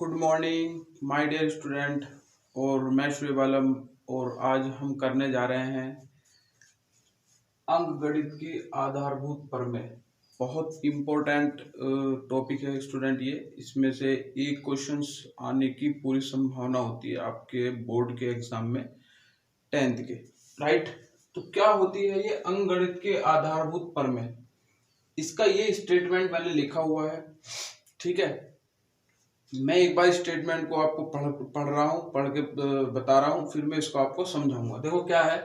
Good morning my dear student. और मैं श्री बालम। और आज हम करने जा रहे हैं अंक गणित की आधारभूत प्रमेय। बहुत इम्पोर्टेंट टॉपिक है स्टूडेंट। ये इसमें से एक क्वेश्चंस आने की पूरी संभावना होती है आपके बोर्ड के एग्जाम में 10th के। राइट, तो क्या होती है ये अंक गणित के आधारभूत प्रमेय? इसका ये स्टेटमेंट मैंने लिखा हुआ है, ठीक है। मैं एक बार स्टेटमेंट को आपको पढ़ रहा हूँ, पढ़ के बता रहा हूँ, फिर मैं इसको आपको समझाऊंगा। देखो क्या है,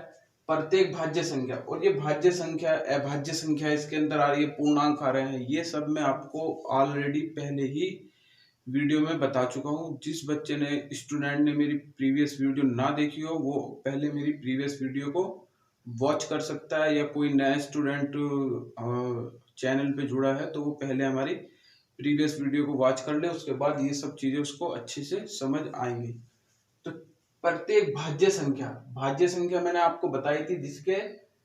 प्रत्येक भाज्य संख्या, और ये भाज्य संख्या अभाज्य संख्या इसके अंदर आ रही है, पूर्णांक आ रहे हैं, ये सब मैं आपको ऑलरेडी पहले ही वीडियो में बता चुका हूँ। जिस बच्चे ने स्टूडेंट ने मेरी प्रीवियस वीडियो ना देखी हो वो पहले मेरी प्रीवियस वीडियो को वॉच कर सकता है, या कोई नया स्टूडेंट चैनल पे जुड़ा है तो वो पहले हमारी प्रीवियस वीडियो को वॉच कर ले, उसके बाद ये सब चीजें उसको अच्छे से समझ आएंगी। तो प्रत्येक भाज्य संख्या मैंने आपको बताई थी जिसके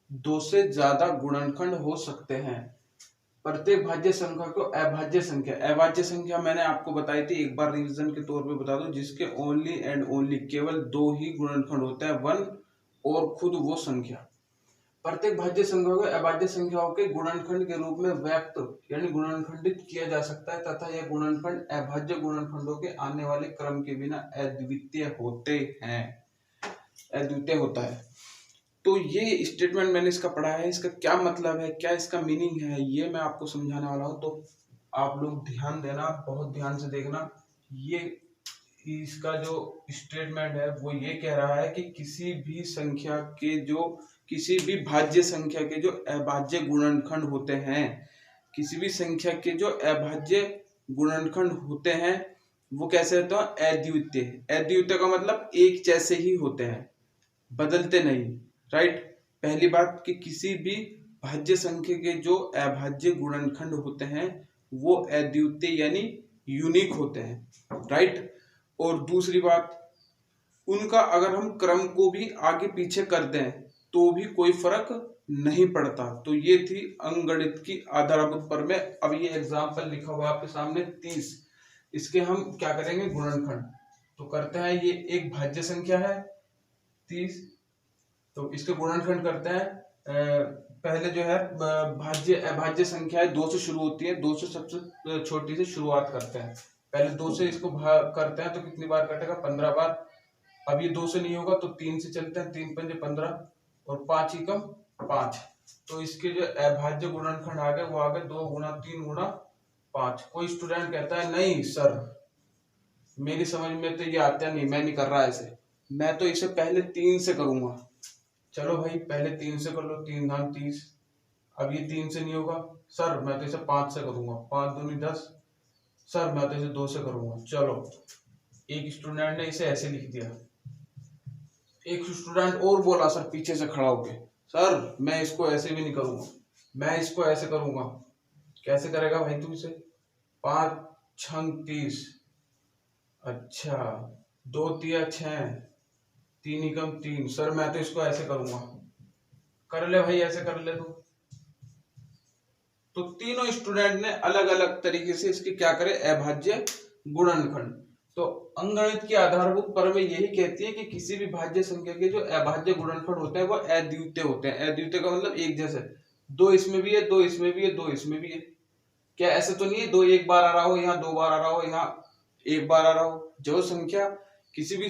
दो से ज्यादा गुणनखंड हो सकते हैं। प्रत्येक भाज्य संख्या को अभाज्य संख्या मैंने आपको बताई थी, एक बार रिवीजन के तौर पे बता दो, जिसके ओनली एंड ओनली केवल दो ही गुणनखंड होते हैं, 1 और खुद वो संख्या। प्रत्येक भाज्य संख्या को अभाज्य संख्याओं के गुणनखंड के रूप में व्यक्त यानी गुणनखंडित किया जा सकता है, तथा यह गुणनखंड अभाज्य गुणनखंडों के आने वाले क्रम के बिना अद्वितीय होता है। तो ये स्टेटमेंट मैंने इसका पढ़ा है, इसका क्या मतलब है, क्या इसका मीनिंग है, ये मैं आपको समझाने वाला हूँ। तो आप लोग ध्यान देना, बहुत ध्यान से देखना। ये इसका जो स्टेटमेंट है वो ये कह रहा है कि किसी भी भाज्य संख्या के जो अभाज्य गुणनखंड होते हैं, किसी भी संख्या के जो अभाज्य गुणनखंड होते हैं वो कैसे होते हैं? अद्वितीय का मतलब एक जैसे ही होते हैं, बदलते नहीं। राइट, पहली बात कि किसी भी भाज्य संख्या के जो अभाज्य गुणनखंड होते हैं वो अद्वितीय यानी यूनिक होते हैं। राइट, और दूसरी बात, उनका अगर हम क्रम को भी आगे पीछे कर दें तो भी कोई फर्क नहीं पड़ता। तो ये थी अंकगणित की आधारभूत प्रमेय। अब ये एग्जाम्पल लिखा हुआ है आपके सामने 30, इसके हम क्या करेंगे? गुणनखंड। तो करते हैं, ये एक भाज्य संख्या है 30, तो इसके गुणनखंड करते हैं। पहले जो है अभाज्य संख्या है, 2 से शुरू होती है, 2 से सबसे छोटी से शुरुआत करते हैं। पहले 2 से इसको करते हैं तो कितनी बार कटेगा? 15 बार। अब ये 2 से नहीं होगा तो 3 से चलते हैं, 3 पंजे 15 और 5 ही कम 5। तो इसके जो अभाज्य गुणनखंड आ गए वो आ गए 2 गुना 3 गुना 5। कोई स्टूडेंट कहता है नहीं सर मेरी समझ में तो ये आता नहीं, मैं नहीं कर रहा ऐसे, मैं तो इसे पहले 3 से करूंगा। चलो भाई पहले 3 से कर लो, 3 धाम 30। अब ये 3 से नहीं होगा सर, मैं तो इसे 5 से करूंगा, 5 दूनी 10। सर मैं तो इसे 2 से करूंगा। चलो एक स्टूडेंट ने इसे ऐसे लिख दिया, एक स्टूडेंट और बोला सर पीछे से खड़ा होके, सर मैं इसको ऐसे भी नहीं करूंगा, मैं इसको ऐसे करूंगा। कैसे करेगा भाई तू इसे? 5 6 30, अच्छा 2 3 6, 3 एकम 3, सर मैं तो इसको ऐसे करूंगा। कर ले भाई, ऐसे कर ले तू। तो तीनों स्टूडेंट ने अलग अलग तरीके से इसके क्या करे? अभाज्य गुणनखंड। तो अंकगणित की आधारभूत प्रमेय यही कहती है कि किसी भी भाज्य संख्या के जो अभाज्य गुणनखंड होते हैं वो अद्वितीय होते हैं। अद्वितीय का मतलब एक जैसे, 2 इसमें भी है, 2 इसमें भी है, 2 इसमें भी है। क्या ऐसे तो नहीं है 2 एक बार आ रहा हो, यहाँ 2 बार आ रहा हो, यहाँ एक बार आ रहा हो। जो संख्या किसी भी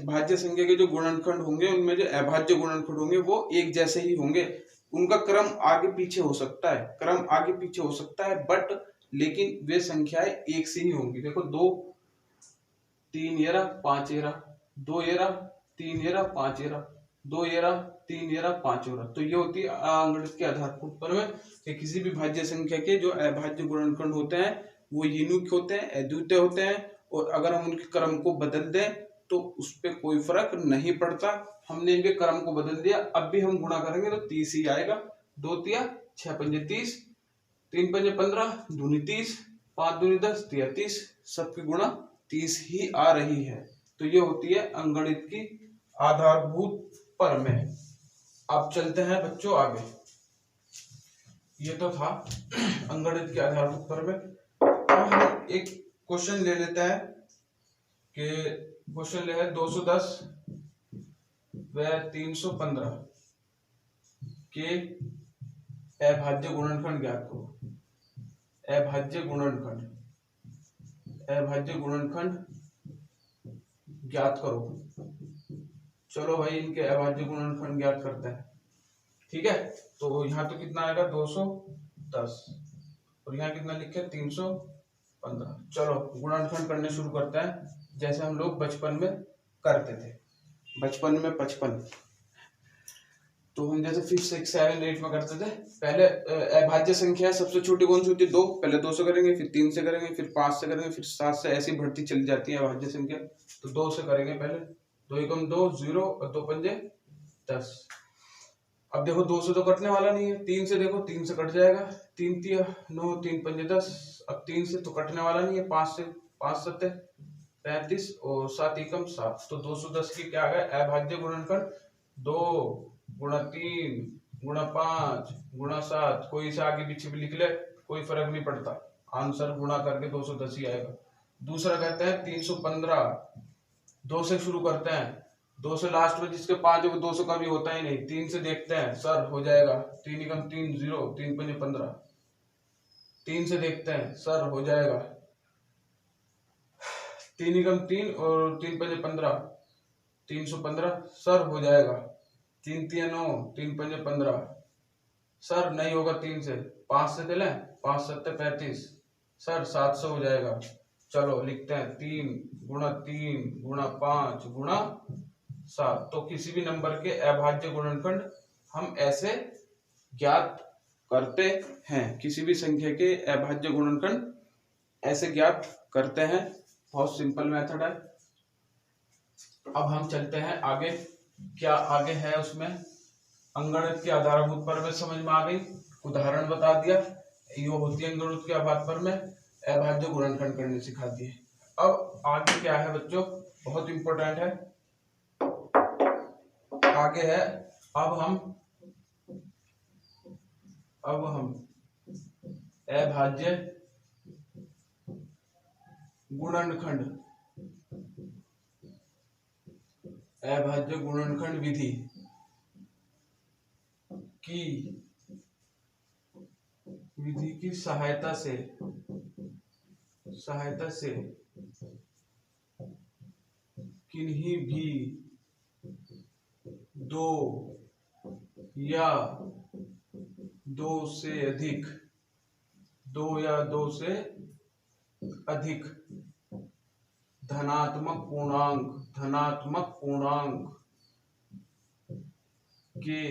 भाज्य संख्या के जो गुणनखंड होंगे उनमें जो अभाज्य गुणनखंड होंगे वो एक जैसे ही होंगे। उनका क्रम आगे पीछे हो सकता है, बट लेकिन वे संख्याएं एक से ही होंगी। देखो 2 3 ये रहा, 5 ये रहा, 2 ये रहा, 3 ये रहा, 5 ये रहा, 2 ये रहा, 3 ये रहा, 5 ये रहा। तो ये होती है अंकगणित के आधारभूत प्रमेय कि किसी भी भाज्य संख्या के जो अभाज्य गुणनखंड होते हैं वो यूनिक होते हैं, अद्वितीय होते हैं, और अगर हम उनके क्रम को बदल दें तो उस पर कोई फर्क नहीं पड़ता। हमने इनके क्रम को बदल दिया, अब भी हम गुणा करेंगे तो 30 ही आएगा। 2 तिया 6 पंजे 30, 3 पंजे 15, दूनी 30, 5 दूनी 10, तिया 30, सबकी गुणा 30 ही आ रही है। तो ये होती है अंकगणित की आधारभूत प्रमेय। अब चलते हैं बच्चों आगे। ये तो था अंकगणित के आधारभूत प्रमेय। अब हम एक क्वेश्चन ले लेते हैं के क्वेश्चन है 210 व 315 के अभाज्य गुणनखंड ज्ञात करो। अभाज्य गुणनखंड ज्ञात करो। चलो भाई इनके अभाज्य गुणनखंड ज्ञात करते हैं। ठीक है, तो यहाँ तो कितना आएगा 210 और यहाँ कितना लिखे 315। चलो गुणनखंड करने शुरू करते हैं जैसे हम लोग बचपन में करते थे। बचपन में 55 तो हम जैसे 5, 6, 7, 8 में करते थे। पहले अभाज्य संख्या सबसे छोटी कौन सी होती है? 2। पहले 2 से करेंगे, फिर 3 से करेंगे, फिर 5 से करेंगे, फिर 7 से, ऐसी बढ़ती चली जाती है अभाज्य संख्या। तो 2 से करेंगे पहले। 2 एकम 2 0 और 2 पंजे 10। अब देखो 2 से तो कटने वाला नहीं है। 3 से देखो, 3 से कट जाएगा। 3 तिया 9, 3 पंजे 10। अब 3 से तो कटने वाला नहीं है। 5 से 5 7 35 और 7 एकम 7। तो 210 की क्या आ गया अभाज्य गुणनखंड? 2 गुणा 3 गुणा 5 गुणा 7। कोई से आगे पीछे भी लिख ले, कोई फर्क नहीं पड़ता, आंसर गुणा करके 210 ही आएगा। दूसरा कहते हैं 315। 2 से शुरू करते हैं, 2 से लास्ट में जिसके 5 है वो 200 का भी होता ही नहीं। 3 से देखते हैं, सर हो जाएगा। 3 एकम 3 0, 3 पंजे 15। 3 से देखते हैं, सर हो जाएगा। 3 एकम 3 और 3 पंजे 15, 315 सर हो जाएगा। 3 तिया 9, 3 पंजे 15 सर नहीं होगा। 3 से 5 से चले, 5 7 35 सर 700 हो जाएगा। चलो लिखते हैं 3 गुणा 3 गुणा 5 गुणा 7। तो किसी भी नंबर के अभाज्य गुणनखंड हम ऐसे ज्ञात करते हैं। किसी भी संख्या के अभाज्य गुणनखंड ऐसे ज्ञात करते हैं। बहुत सिंपल मेथड है। अब हम चलते हैं आगे। क्या आगे है उसमें? अंकगणित की आधारभूत प्रमेय समझ में आ गई, उदाहरण बता दिया, ये होती है अंकगणित के आधार पर में अभाज्य गुणनखंड करने सिखा दिए। अब आगे क्या है बच्चों, बहुत इंपॉर्टेंट है। आगे है अब हम अभाज्य गुणनखंड विधि की सहायता से किन्हीं भी 2 या 2 से अधिक धनात्मक पूर्णांक के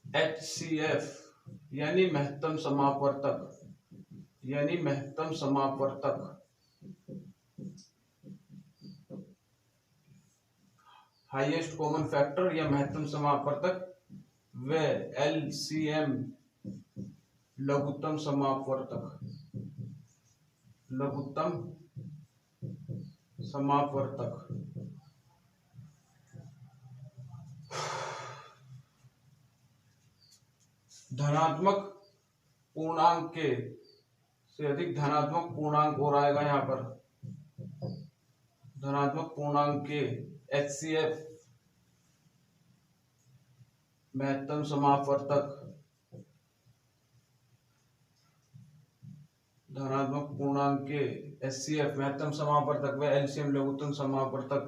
HCF यानी महत्तम समापवर्तक हाईएस्ट कॉमन फैक्टर या महत्तम समापवर्तक व LCM लघुत्तम समापवर्तक धनात्मक पूर्णांक के से अधिक धनात्मक पूर्णांक और आएगा यहाँ पर। धनात्मक पूर्णांक के HCF महत्तम समापवर्तक, धनात्मक पूर्णांक के HCF महत्तम समापवर्तक व LCM लघुत्तम समापवर्तक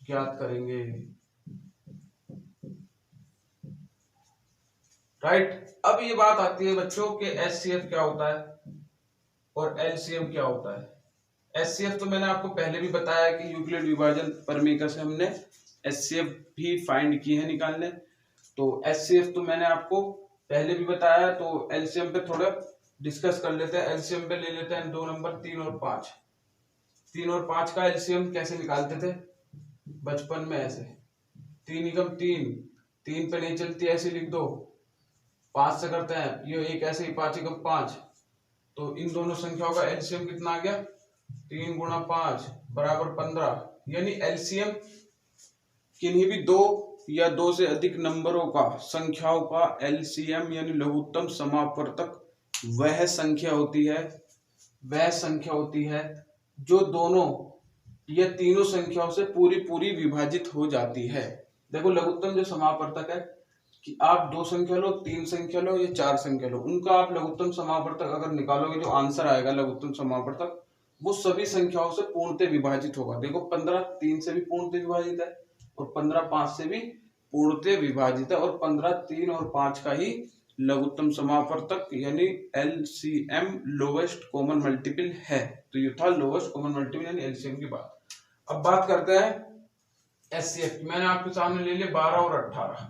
ज्ञात करेंगे। राइट। अब ये बात आती है बच्चों के HCF क्या होता है और LCM क्या होता है। HCF तो मैंने आपको पहले भी बताया कि यूक्लिड विभाजन प्रमेय से हमने HCF भी फाइंड की है निकालने। तो HCF तो मैंने आपको पहले भी बताया। तो LCM पे थोड़ा डिस्कस कर लेते हैं। LCM पे ले लेते हैं 2 नंबर 3 और 5। 3 और 5 का LCM कैसे निकालते थे बचपन में? ऐसे 3 एकम 3, 3 पे नहीं चलती ऐसे लिख दो। 5 से करते हैं, ये एक ऐसे ही 5 एकम 5। तो इन दोनों संख्याओं का LCM कितना आ गया? 3 गुणा 5 बराबर 15। यानी LCM किन्हीं भी 2 या 2 से अधिक नंबरों का संख्याओं का LCM यानी लघुत्तम समापवर्तक वह संख्या होती है वह संख्या होती है जो दोनों या तीनों संख्याओं से पूरी पूरी विभाजित हो जाती है। देखो लघुत्तम जो समापवर्तक है कि आप दो संख्या लो, तीन संख्या लो या चार संख्या लो, उनका आप लघुत्तम समापवर्तक अगर निकालोगे, जो आंसर आएगा लघुत्तम समापवर्तक वो सभी संख्याओं से पूर्णतः विभाजित होगा। देखो 15 3 से भी पूर्णतः विभाजित है और 15 5 से भी पूर्णतः विभाजित है और 15 3 और 5 का ही लघुत्तम समापवर्तक यानी LCM लोवेस्ट कॉमन मल्टीपल है। तो ये था लोवेस्ट कॉमन मल्टीपल यानी LCM की बात। अब बात करते हैं HCF। मैंने आपके सामने ले लिया 12 और 18।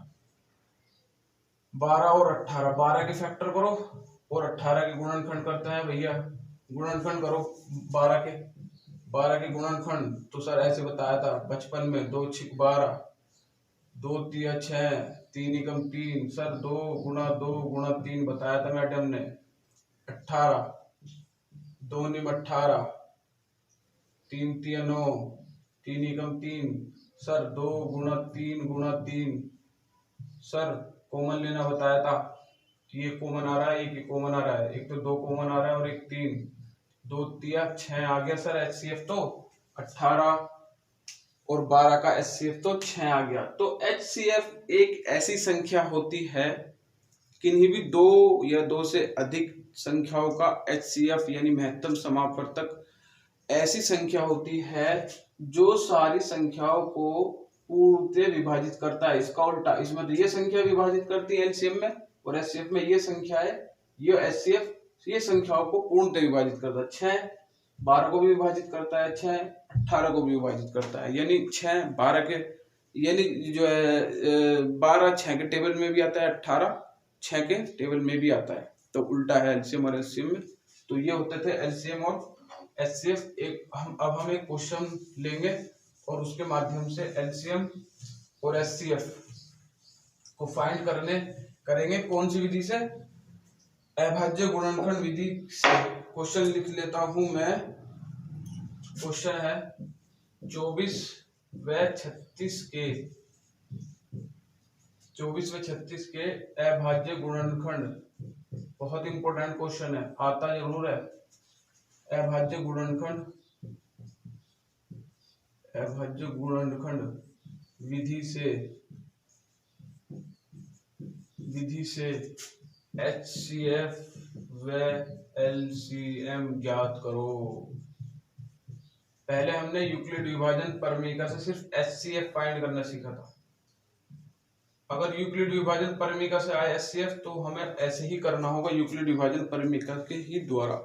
12 और 18, 12 के फैक्टर करो और 18 के गुणनखंड करते हैं भैया। गुणनखंड करो 12 के गुणनखंड तो सर ऐसे बताया था बचपन में, 2 6 12, 2 3 6, 3 एकम 3, सर 2 गुणा 2 गुणा 3 बताया था मैडम ने। 18, 2 निम 18, 3 3 9, 3 एकम 3, सर 2 गुणा 3 गुणा 3, सर कॉमन लेना बताया था कि ये कॉमन आ रहा है, एक कॉमन आ रहा है, एक तो 2 कॉमन आ रहा है और एक 3, 2 3 6 आ गया सर HCF। तो 18 और 12 का HCF तो 6 आ गया। तो HCF एक ऐसी संख्या होती है, किन्हीं भी दो या दो से अधिक संख्याओं का HCF यानी महत्तम समापवर्तक ऐसी संख्या होती है जो सारी संख्याओं को पूर्णतः विभाजित करता है। इसका उल्टा, इसमें तो ये संख्या विभाजित करती है LCM में और HCF में ये संख्या है, ये HCF ये संख्याओं को पूर्णतः विभाजित करता है। 6 12 को भी विभाजित करता है, 6 18 को भी विभाजित करता है, यानी 6 12 के यानी जो है 12 6 के टेबल में भी आता है, 18 6 के टेबल में भी आता है। तो उल्टा है LCM और HCM में। तो ये होते थे LCM और HCF। अब हम एक क्वेश्चन लेंगे और उसके माध्यम से LCM और HCF को फाइंड करेंगे। कौन सी विधि से? अभाज्य गुणनखंड विधि से। क्वेश्चन लिख लेता हूं मैं। क्वेश्चन है 24 व 36 के अभाज्य गुणनखंड। बहुत इंपॉर्टेंट क्वेश्चन है, आता जरूर है। अभाज्य गुणनखंड विधि से HCF व LCM ज्ञात करो। पहले हमने यूक्लिड विभाजन परमेयिका से सिर्फ HCF फाइंड करना सीखा था। अगर यूक्लिड विभाजन परमेयिका से आए HCF तो हमें ऐसे ही करना होगा यूक्लिड विभाजन परमेयिका के ही द्वारा।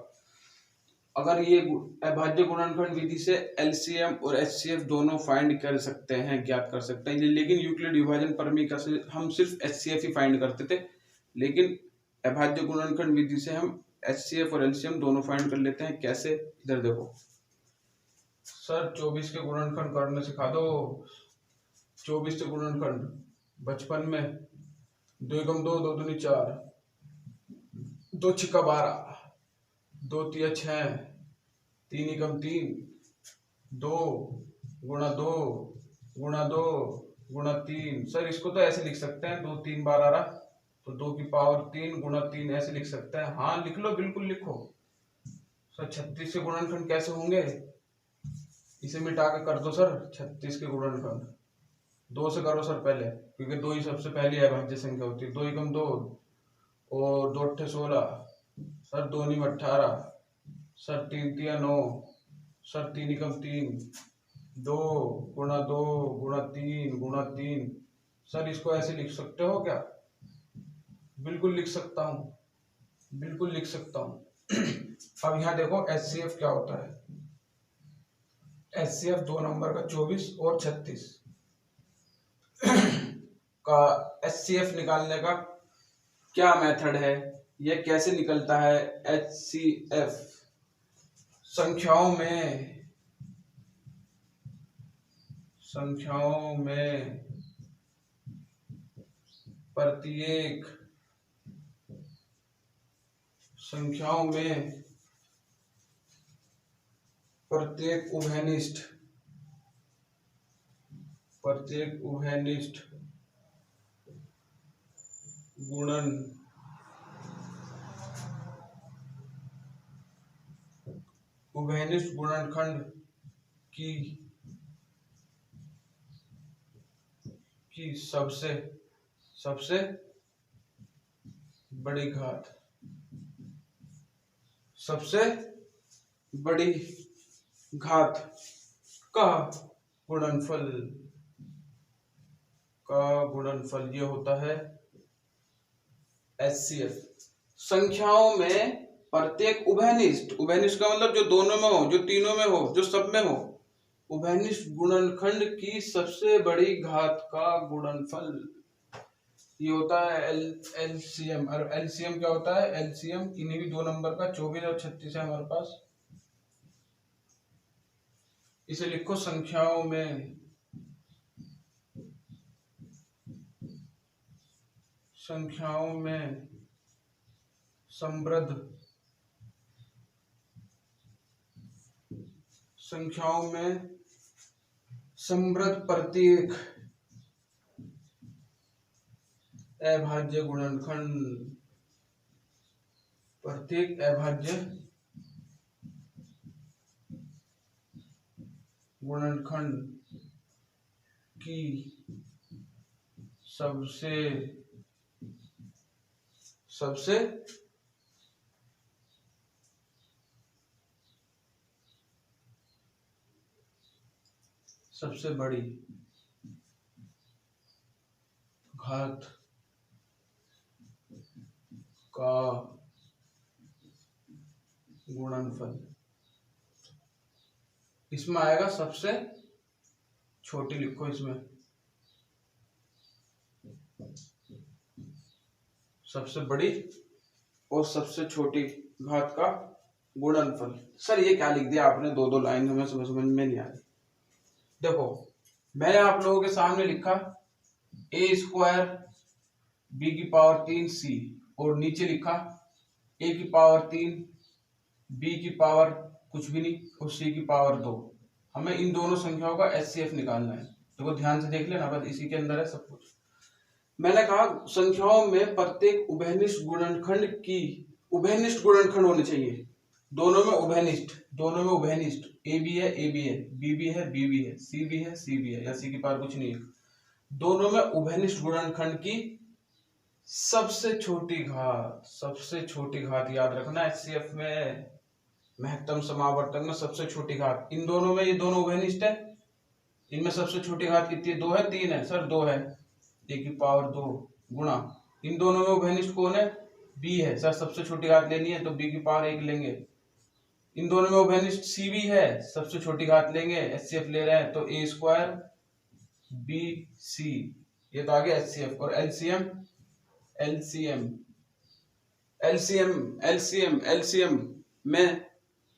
अगर ये अभाज्य गुणनखंड विधि से LCM और HCF दोनों फाइंड कर सकते हैं, ज्ञात कर सकते हैं, लेकिन यूक्लिड विभाजन परमेयिका से हम सिर्फ HCF ही फाइंड करते थे। लेकिन अभाज्य गुणनखंड विधि से हम HCF और LCM दोनों फाइंड कर लेते हैं। कैसे? इधर देखो सर, 24 के गुणनखंड करने सिखा दो। 24 के गुणनखंड बचपन में 2 एकम 2, 2 दूनी 4, 2 छिक्का 12, 2 3 6, 3 एकम 3, 2 गुणा 2 गुणा 2 गुणा 3। सर इसको तो ऐसे लिख सकते हैं, 2 3 12 रहा तो 2 की पावर 3 गुणा 3 ऐसे लिख सकते हैं। हाँ लिख लो, बिल्कुल लिखो। सर 36 के गुणनखंड कैसे होंगे? इसे मिटा के कर दो सर। 36 के गुणनखंड 2 से करो सर पहले, क्योंकि 2 ही सबसे पहली अभाज्य संख्या होती है। 2 एकम 2 और 2 अट्ठे 16, सर 2 निम 18, सर 3 3 9, सर 3 एकम 3, 2 गुणा 2 गुणा 3 गुणा 3। सर इसको ऐसे लिख सकते हो क्या? बिल्कुल लिख सकता हूँ, बिल्कुल लिख सकता हूँ। अब यहाँ देखो HCF क्या होता है। HCF 2 नंबर का 24 और 36 का HCF निकालने का क्या मेथड है, यह कैसे निकलता है? HCF संख्याओं में प्रत्येक उभयनिष्ठ गुणन उभयनिष्ठ गुणनखंड की सबसे बड़ी घात, सबसे बड़ी घात का गुणनफल ये होता है HCF। संख्याओं में प्रत्येक उभयनिष्ठ का मतलब जो दोनों में हो, जो तीनों में हो, जो सब में हो, उभयनिष्ठ गुणनखंड की सबसे बड़ी घात का गुणनफल ये होता है LCM। और LCM क्या होता है? LCM इन्हीं भी दो नंबर का 24 और 36 है हमारे पास। इसे लिखो संख्याओं में समृद्ध, प्रत्येक अभाज्य गुणनखंड की सबसे बड़ी घात का गुणनफल। इसमें आएगा सबसे छोटी, लिखो इसमें सबसे बड़ी और सबसे छोटी घात का गुणनफल। सर ये क्या लिख दिया आपने? दो लाइन हमें समझ में नहीं आ रही। देखो मैंने आप लोगों के सामने लिखा a² b की पावर 3 c, और नीचे लिखा a की पावर 3 b की पावर कुछ भी नहीं और c की पावर 2। हमें इन दोनों संख्याओं का HCF निकालना है। देखो ध्यान से देख लेना, बस इसी के अंदर है सब कुछ। मैंने कहा संख्याओं में प्रत्येक उभयनिष्ठ गुणनखंड होने चाहिए। दोनों में उभयनिष्ठ ए भी है, बी भी है, बी भी है, सी भी है, सी भी है, या सी की पावर कुछ नहीं है। दोनों में उभयनिष्ठ गुणनखंड की सबसे छोटी घात याद रखना। HCF में महत्तम समावर्तक में सबसे छोटी घात, इन दोनों में, ये दोनों उभयनिष्ठ है, इनमें सबसे छोटी घात कितनी है? 2 है, 3 है? सर 2 है। a की पावर 2 गुणा, इन दोनों में उभयनिष्ठ कौन है? b है। सर सबसे छोटी घात लेनी है तो b की पावर 1 लेंगे। इन दोनों में उभयनिष्ठ c भी है, सबसे छोटी घात लेंगे, HCF ले रहे हैं तो a² bc, ये तो आ गया HCF। और LCM में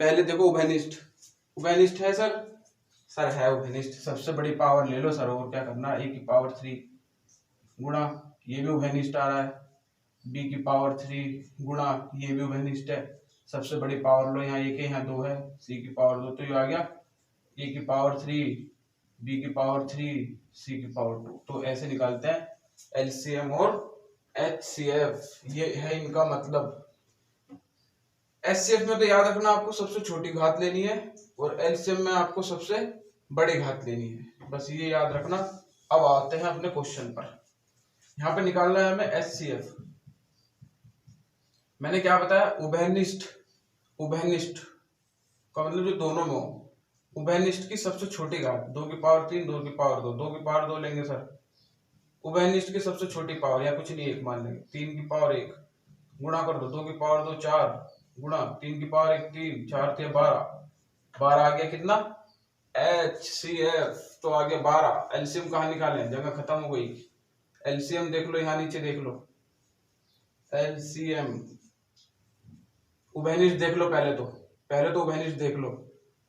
पहले देखो उभयनिष्ठ है सर है उभयनिष्ठ। सबसे बड़ी पावर ले लो सर, और क्या करना? a की पावर 3 गुणा, ये भी उभयनिष्ठ आ रहा है, b की पावर 3 गुणा, ये भी उभयनिष्ठ है। सबसे बड़ी पावर लो, यहाँ 1 है, यहाँ 2 है, c की पावर 2, तो ये आ गया a की पावर 3 b की पावर 3 c की पावर 2। तो ऐसे निकालते हैं LCM और HCF, ये है इनका मतलब। HCF में तो याद रखना आपको सबसे छोटी घात लेनी है, और LCM में आपको सबसे बड़ी घात लेनी है, बस ये याद रखना। अब आते हैं अपने क्वेश्चन पर। यहाँ पे निकालना है हमें HCF। मैंने क्या बताया? उभयनिष्ठ का मतलब जो दोनों में हो, उभयनिष्ठ की सबसे छोटी घात, 2 की पावर 3, 2 की पावर 2, 2 की पावर 2 लेंगे सर। उभयनिष्ठ की सबसे छोटी पावर, या कुछ नहीं 1 मान लेंगे, 3 की पावर 1 गुणा कर दो, 2 की पावर 2 4 गुणा, 3 की पावर 1 3, 4 थे 12 आ गया कितना? HCF। तो आ गया 12। LCM कहाँ निकालें? जगह खत्म हो गई। LCM देख लो, यहाँ नीचे देख लो, LCM उभयनिष्ठ देख लो। पहले तो उभयनिष्ठ देख लो।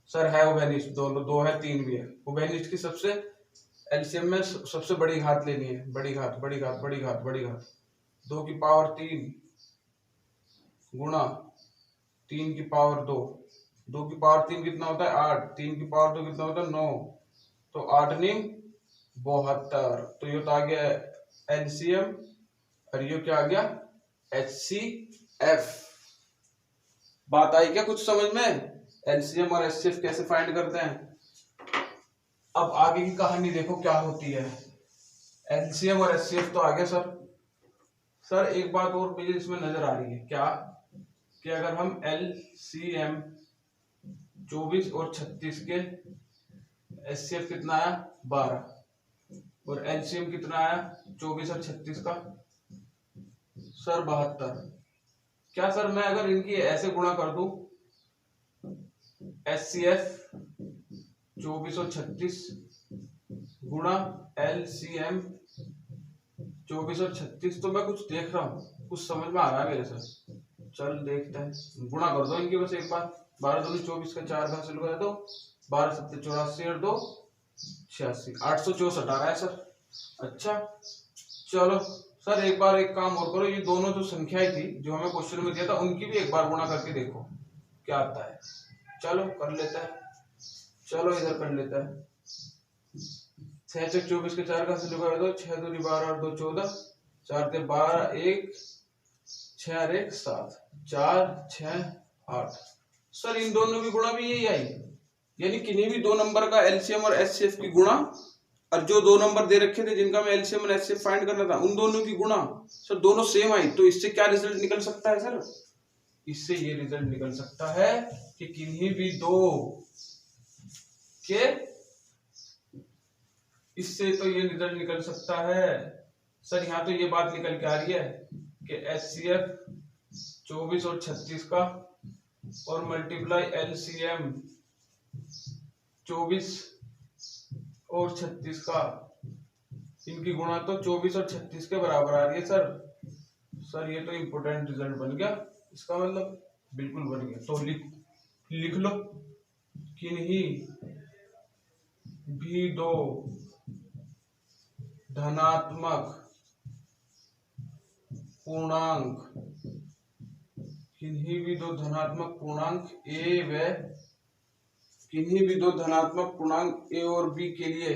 सर है उभयनिष्ठ, दो है, 3 भी है। उभयनिष्ठ की सबसे LCM में सबसे बड़ी घात लेनी है, बड़ी घात 2 की पावर 3 गुणा 3 की पावर 2, 2 की पावर 3 कितना होता है? 8, 3 की पावर 2 कितना होता है? 9, तो 8 9 72। तो ये तो आ गया LCM, और ये क्या आ गया? HCF। बात आई क्या कुछ समझ में? एलसीएम और एचसीएफ कैसे फाइंड करते हैं। अब आगे की कहानी देखो क्या होती है। एलसीएम और एचसीएफ तो आ गया सर एक बात और मुझे इसमें नजर आ रही है क्या, कि अगर हम एलसीएम 24 और 36 के, एचसीएफ कितना आया 12 और एलसीएम कितना आया 24 और 36 का सर 72। क्या सर मैं अगर इनकी ऐसे गुणा कर दूं, एचसीएफ 24 और 36 गुणा एलसीएम 24 और 36, तो मैं कुछ देख रहा हूँ, कुछ समझ में आ रहा है मेरे सर। चल देखते हैं, गुणा कर दो इनकी बस एक बार। 12 दूनी 24 का 4 का सिल दो, 12 7 84 और 2 86, 864 आ रहा है सर। अच्छा चलो सर एक बार एक काम और करो, ये दोनों जो संख्याएं थी जो हमें क्वेश्चन में दिया था उनकी भी एक बार गुणा करके देखो क्या आता है। चलो कर लेता है, चलो इधर कर लेता है। 6 चक 24 के 4 का सिल दो, 6 दूनी 12 और 2 14, 4 ते 12 1 6 और 1 7, 4 6 8। सर इन दोनों की गुणा भी यही आई, यानी किन्हीं भी दो नंबर का एलसीएम और एचसीएफ की गुणा, और जो दो नंबर दे रखे थे जिनका मैं एलसीएम और एचसीएफ फाइंड करना था उन दोनों की गुणा सर दोनों सेम आई। तो इससे क्या रिजल्ट निकल सकता है सर, इससे ये रिजल्ट निकल सकता है कि किन्हीं भी दो के, इससे तो ये रिजल्ट निकल सकता है सर, यहाँ तो ये बात निकल के आ रही है कि एचसीएफ 24 और 36 का और मल्टीप्लाई एलसीएम 24 और 36 का, इनकी गुणा तो 24 और 36 के बराबर आ रही है सर ये तो इंपोर्टेंट रिजल्ट बन गया, इसका मतलब बिल्कुल बन गया। तो लिख लो, किन्हीं भी दो धनात्मक पूर्णांक, किन्हीं भी दो धनात्मक पूर्णांक ए व किन्हीं भी दो धनात्मक पूर्णांक ए और बी के लिए,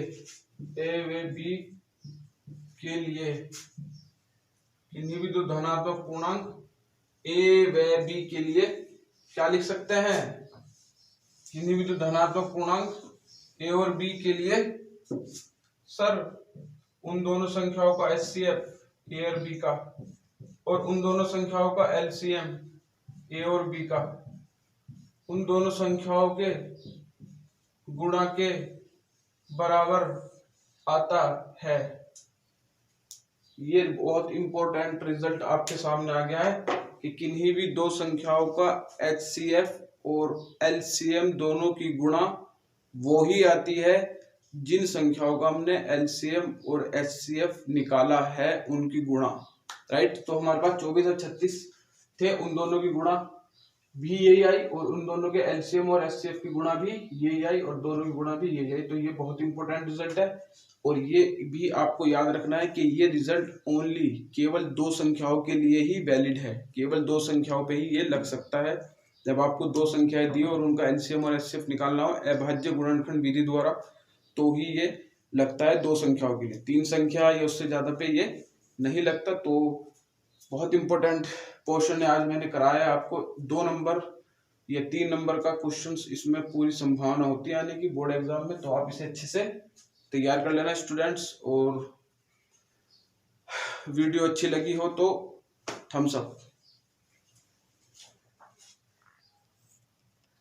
ए व बी के लिए, किन्हीं भी दो धनात्मक पूर्णांक ए व बी के लिए क्या लिख सकते हैं, किन्हीं भी दो धनात्मक पूर्णांक ए और बी के लिए सर उन दोनों संख्याओं का एचसीएफ ए और बी का और उन दोनों संख्याओं का एलसीएम ए और बी का उन दोनों संख्याओं के गुणा के बराबर आता है। ये बहुत इंपॉर्टेंट रिजल्ट आपके सामने आ गया है कि किन्हीं भी दो संख्याओं का एचसीएफ और एलसीएम दोनों की गुणा वो ही आती है जिन संख्याओं का हमने एलसीएम और एचसीएफ निकाला है उनकी गुणा, राइट। तो हमारे पास 24 और 36 थे, उन दोनों की गुणा भी यही आई और उन दोनों के एलसीएम और एचसीएफ की गुणा भी यही आई और दोनों की गुणा भी यही आई। तो ये बहुत इंपॉर्टेंट रिजल्ट है और ये भी आपको याद रखना है कि ये रिजल्ट ओनली केवल दो संख्याओं के लिए ही वैलिड है, केवल दो संख्याओं पे ही ये लग सकता है। जब आपको दो संख्याएं दी और उनका एलसीएम और एचसीएफ निकालना हो अभाज्य गुणनखंड विधि द्वारा, तो ही ये लगता है दो संख्याओं के लिए। तीन संख्या या उससे ज्यादा पे ये नहीं लगता। तो बहुत इंपॉर्टेंट पोर्शन है आज मैंने कराया आपको। 2 नंबर या 3 नंबर का क्वेश्चंस इसमें पूरी संभावना होती है आने की बोर्ड एग्जाम में, तो आप इसे अच्छे से तैयार कर लेना स्टूडेंट्स। और वीडियो अच्छी लगी हो तो थम्स अप।